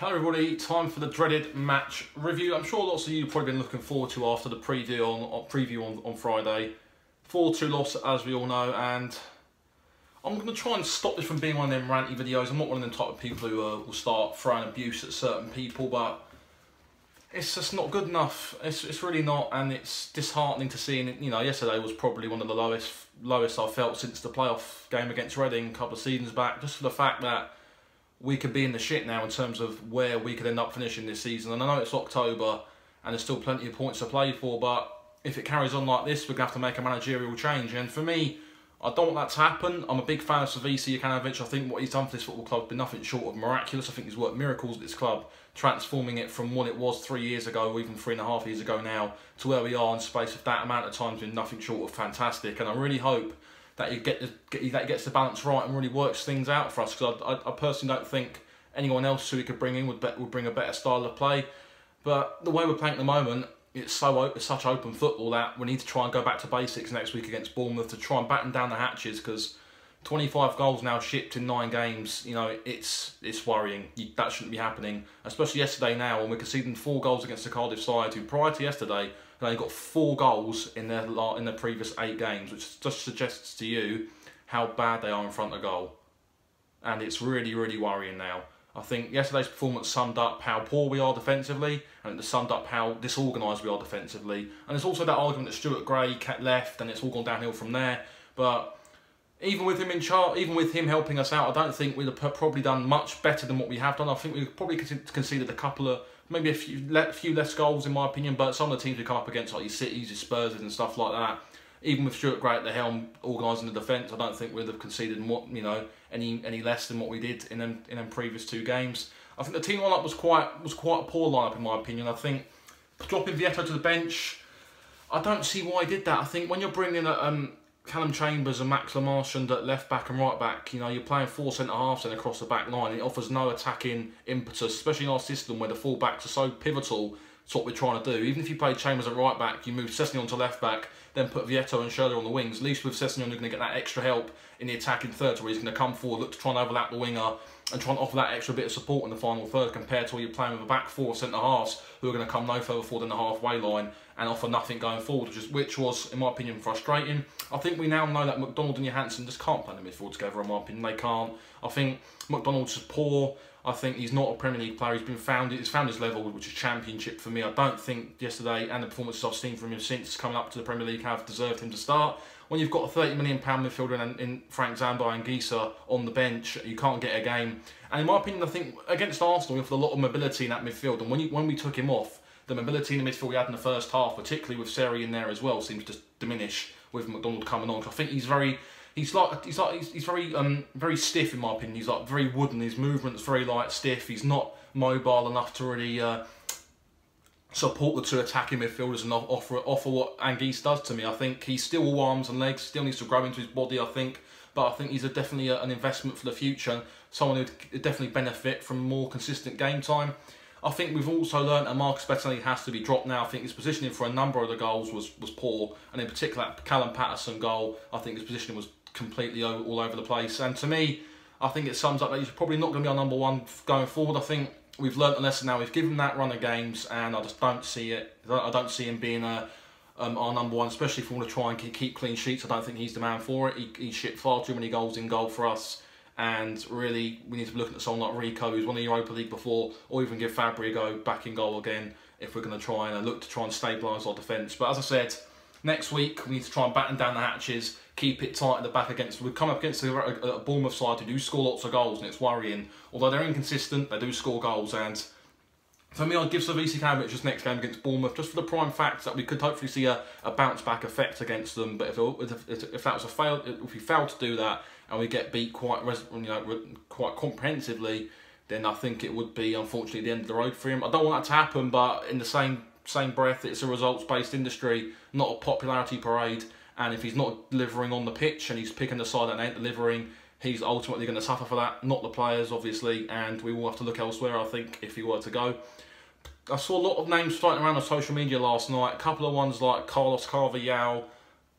Hello everybody, time for the dreaded match review. I'm sure lots of you have probably been looking forward to after the preview on Friday. 4-2 loss, as we all know, and I'm going to try and stop this from being one of them ranty videos. I'm not one of them type of people who will start throwing abuse at certain people, but it's just not good enough. It's really not, and it's disheartening to see. And yesterday was probably one of the lowest I've felt since the playoff game against Reading a couple of seasons back, just for the fact that we could be in the shit now in terms of where we could end up finishing this season. And I know it's October and there's still plenty of points to play for, but if it carries on like this, we're going to have to make a managerial change. And for me, I don't want that to happen. I'm a big fan of Slavisa. I think what he's done for this football club has been nothing short of miraculous. I think he's worked miracles at this club, transforming it from what it was 3 years ago, or even 3.5 years ago now, to where we are in space of that amount of time has been nothing short of fantastic. And I really hope that he gets the balance right and really works things out for us, because I personally don't think anyone else who he could bring in would bring a better style of play. But the way we're playing at the moment, it's such open football that we need to try and go back to basics next week against Bournemouth to try and batten down the hatches, because 25 goals now shipped in 9 games, it's worrying. That shouldn't be happening, especially yesterday now when we're conceding 4 goals against the Cardiff side, who prior to yesterday had only got 4 goals in their previous 8 games, which just suggests to you how bad they are in front of goal. And it's really, really worrying now. I think yesterday's performance summed up how poor we are defensively, and it summed up how disorganised we are defensively. And there's also that argument that Stuart Gray left and it's all gone downhill from there. But even with him in charge, even with him helping us out, I don't think we'd have probably done much better than what we have done. I think we probably conceded a couple of, maybe a few less goals in my opinion, but some of the teams we come up against, like your Cities, your Spurs and stuff like that, even with Stuart Gray at the helm organising the defence, I don't think we'd have conceded any less than what we did in them previous 2 games. I think the team lineup was quite a poor lineup in my opinion. I think dropping Vietto to the bench, I don't see why he did that. I think when you're bringing Callum Chambers and Max Lamarchand at left back and right back, you're playing 4 centre halves and across the back line. It offers no attacking impetus, especially in our system where the full backs are so pivotal to what we're trying to do. Even if you play Chambers at right back, you move Sessegnon to left back, then put Vietto and Schürrle on the wings. At least with Sessegnon, you're going to get that extra help in the attacking third, where he's going to come forward, look to try and overlap the winger, and try and offer that extra bit of support in the final third, compared to where you're playing with a back 4 centre halves who are going to come no further forward than the halfway line and offer nothing going forward, which was, in my opinion, frustrating. I think we now know that McDonald and Johansson just can't play the midfield together, in my opinion. They can't. I think McDonald's just poor. I think he's not a Premier League player. He's found his level, which is Championship for me. I don't think yesterday and the performances I've seen from him since coming up to the Premier League have deserved him to start. When you've got a £30 million midfielder in Frank Zambo and Gisa on the bench, you can't get a game. And in my opinion, I think against Arsenal, we offered a lot of mobility in that midfield. And when we took him off, the mobility in the midfield we had in the first half, particularly with Seri in there as well, seems to diminish with McDonald coming on. I think he's very very stiff in my opinion. He's like very wooden. His movement's very stiff. He's not mobile enough to really support the 2 attacking midfielders and offer what Anguisse does to me. I think he's still all arms and legs. Still needs to grow into his body, I think. But I think he's definitely an investment for the future. Someone who would definitely benefit from more consistent game time. I think we've also learned that Marcus Bettinelli has to be dropped now. I think his positioning for a number of the goals was poor, and in particular that Callum Patterson goal, I think his positioning was completely all over the place. And to me, I think it sums up that he's probably not going to be our number 1 going forward. I think we've learnt a lesson now. We've given him that run of games, and I just don't see it. I don't see him being our number 1, especially if we want to try and keep clean sheets. I don't think he's the man for it. He shipped far too many goals in goal for us. And really, we need to be looking at someone like Rico, who's won the Europa League before, or even give Fabri a go back in goal again if we're going to try and look to try and stabilise our defence. But as I said, next week we need to try and batten down the hatches, keep it tight at the back we've come up against a Bournemouth side who do score lots of goals, and it's worrying. Although they're inconsistent, they do score goals, and for me, I'd give Slavisa just next game against Bournemouth, just for the prime fact that we could hopefully see a bounce back effect against them. But if that was if we failed to do that and we get beat quite comprehensively, then I think it would be unfortunately the end of the road for him. I don't want that to happen, but in the same breath, it's a results-based industry, not a popularity parade. And if he's not delivering on the pitch and he's picking the side that ain't delivering, he's ultimately going to suffer for that, not the players, obviously, and we will have to look elsewhere, I think, if he were to go. I saw a lot of names floating around on social media last night, a couple of ones like Carlos Carvalhal,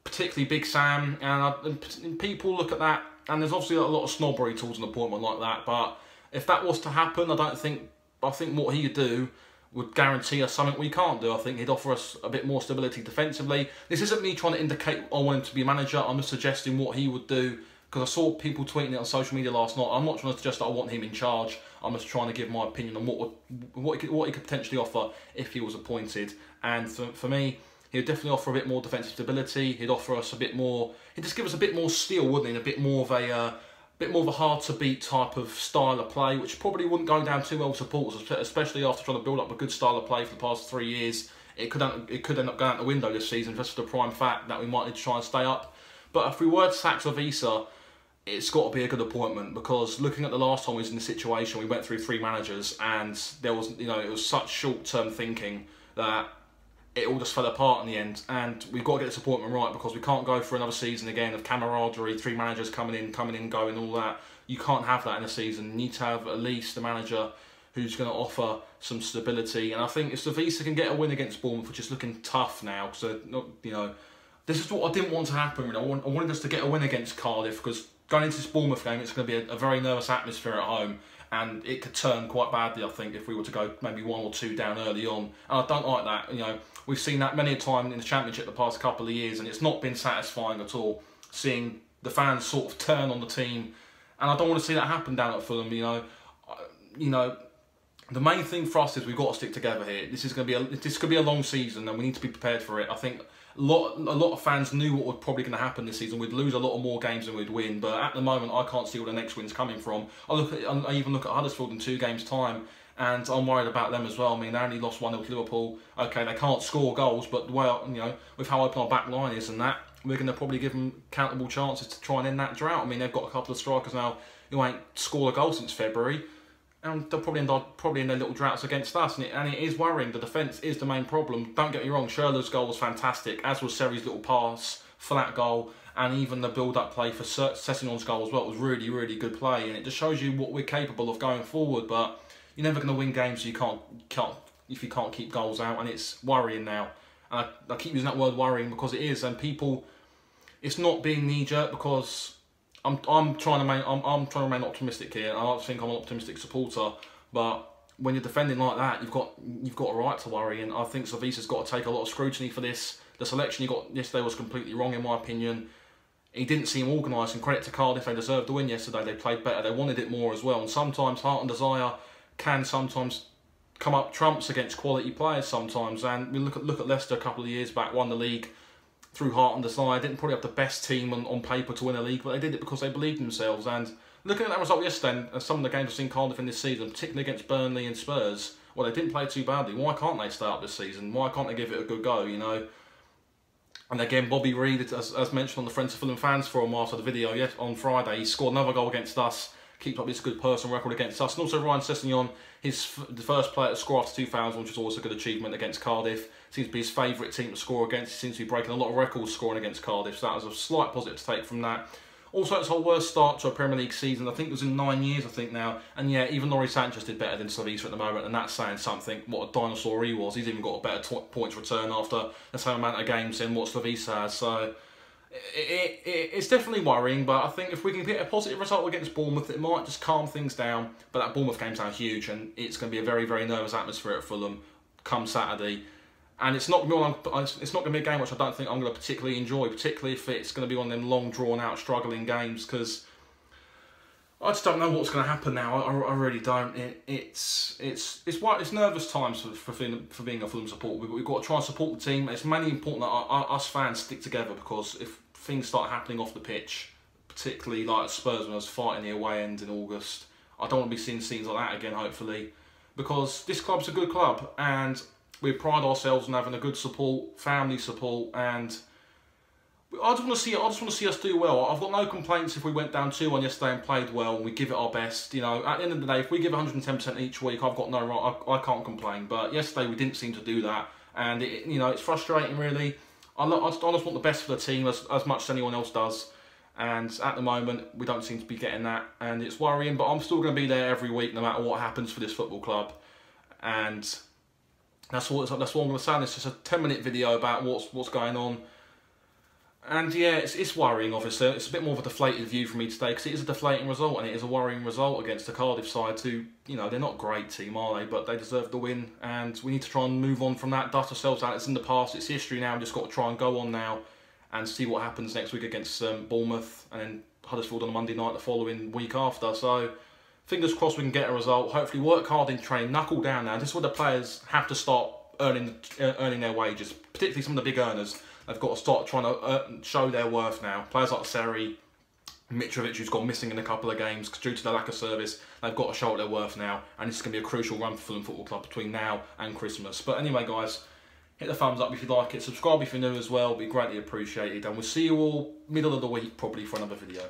particularly Big Sam, and people look at that, and there's obviously a lot of snobbery towards an appointment like that, but if that was to happen, I don't think I think what he could do would guarantee us something we can't do. I think he'd offer us a bit more stability defensively. This isn't me trying to indicate I want him to be a manager. I'm just suggesting what he would do, because I saw people tweeting it on social media last night. I'm not trying to suggest that I want him in charge. I'm just trying to give my opinion on what he could potentially offer if he was appointed. And for me, he would definitely offer a bit more defensive stability. He'd offer us a bit more. He'd just give us a bit more steel, wouldn't he? And a bit more of a hard to beat type of style of play, which probably wouldn't go down too well with supporters, especially after trying to build up a good style of play for the past 3 years. It could end up going out the window this season, just for the prime fact that we might need to try and stay up. But if we were to sack Slavisa, it's got to be a good appointment, because looking at the last time we was in this situation, we went through 3 managers, and there was, it was such short-term thinking that it all just fell apart in the end. And we've got to get this appointment right, because we can't go for another season again of camaraderie, 3 managers coming in, going, all that. You can't have that in a season. You need to have at least a manager who's going to offer some stability. And I think if Slavisa can get a win against Bournemouth, which is looking tough now, because this is what I didn't want to happen. I wanted us to get a win against Cardiff, because going into this Bournemouth game, it's going to be a very nervous atmosphere at home, and it could turn quite badly, I think, if we were to go maybe 1 or 2 down early on. And I don't like that. We've seen that many a time in the Championship the past couple of years, and it's not been satisfying at all, seeing the fans sort of turn on the team. And I don't want to see that happen down at Fulham. The main thing for us is we've got to stick together here. This could be a long season, and we need to be prepared for it. I think a lot of fans knew what was probably going to happen this season. We'd lose a lot of more games than we'd win, but at the moment I can't see where the next win's coming from. I even look at Huddersfield in 2 games' time, and I'm worried about them as well. I mean, they only lost 1-0 to Liverpool. Okay, they can't score goals, but with how open our back line is and that, we're going to probably give them countable chances to try and end that drought. I mean, they've got a couple of strikers now who ain't scored a goal since February, and they'll probably in their little droughts against us, and it is worrying. The defence is the main problem. Don't get me wrong, Schürrle's goal was fantastic, as was Seri's little pass for that goal, and even the build-up play for Sessegnon's goal as well was really, really good play, and it just shows you what we're capable of going forward. But you're never going to win games if you can't keep goals out, and it's worrying now. And I keep using that word worrying because it is, and people, it's not being knee-jerk, because I'm trying to remain optimistic here. I like to think I'm an optimistic supporter, but when you're defending like that, you've got a right to worry. And I think Slavisa's got to take a lot of scrutiny for this. The selection he got yesterday was completely wrong, in my opinion. He didn't seem organised, and credit to Cardiff, they deserved the win yesterday. They played better, they wanted it more as well. And sometimes heart and desire can sometimes come up trumps against quality players sometimes. And we look at Leicester a couple of years back, won the league through heart and desire. Didn't probably have the best team on paper to win a league, but they did it because they believed in themselves. And looking at that result yesterday, and some of the games I've seen Cardiff in this season, particularly against Burnley and Spurs, well, they didn't play too badly. Why can't they stay up this season? Why can't they give it a good go, And again, Bobby Reid, as mentioned on the Friends of Fulham Fans Forum after the video on Friday, he scored another goal against us, keeps up this good personal record against us. And also Ryan Sessegnon, the first player to score after 2000, which is always a good achievement against Cardiff. Seems to be his favourite team to score against. He seems to be breaking a lot of records scoring against Cardiff, so that was a slight positive to take from that. Also, it's our worst start to a Premier League season. I think it was in 9 years, now. And yeah, even Laurie Sanchez did better than Slavisa at the moment, and that's saying something. What a dinosaur he was. He's even got a better points return after the same amount of games than what Slavisa has. So it's definitely worrying, but I think if we can get a positive result against Bournemouth, it might just calm things down. But that Bournemouth game's now huge, and it's going to be a very, very nervous atmosphere at Fulham come Saturday. And it's not going to be a game which I don't think I'm going to particularly enjoy, particularly if it's going to be one of them long, drawn-out, struggling games, because I just don't know what's going to happen now. I really don't. It's nervous times for being a Fulham supporter. We've got to try and support the team. It's mainly important that us fans stick together, because if things start happening off the pitch, particularly like Spurs when I was fighting the away end in August, I don't want to be seeing scenes like that again, hopefully, because this club's a good club, and we pride ourselves on having a good family support, and I just want to see us do well. I've got no complaints if we went down 2-1 yesterday and played well and we give it our best. At the end of the day, if we give 110% each week, I've got no right. I can't complain. But yesterday we didn't seem to do that, and it's frustrating really. I just want the best for the team as much as anyone else does, and at the moment we don't seem to be getting that, and it's worrying. But I'm still going to be there every week, no matter what happens for this football club, and that's what I'm going to say. It's just a 10-minute video about what's going on. And yeah, it's worrying, obviously. It's a bit more of a deflated view for me today, because it is a deflating result, and it is a worrying result against the Cardiff side who, you know, they're not a great team, are they? But they deserve the win, and we need to try and move on from that, dust ourselves out. It's in the past, it's history now, we've just got to try and go on now and see what happens next week against Bournemouth, and then Huddersfield on a Monday night the following week after. So, fingers crossed we can get a result. Hopefully work hard in training, knuckle down now. This is where the players have to start earning their wages, particularly some of the big earners. They've got to start trying to show their worth now. Players like Seri, Mitrovic, who's gone missing in a couple of games due to the lack of service, they've got to show their worth now. And this is going to be a crucial run for Fulham Football Club between now and Christmas. But anyway, guys, hit the thumbs up if you like it. Subscribe if you're new as well. It'd be greatly appreciated. And we'll see you all middle of the week probably for another video.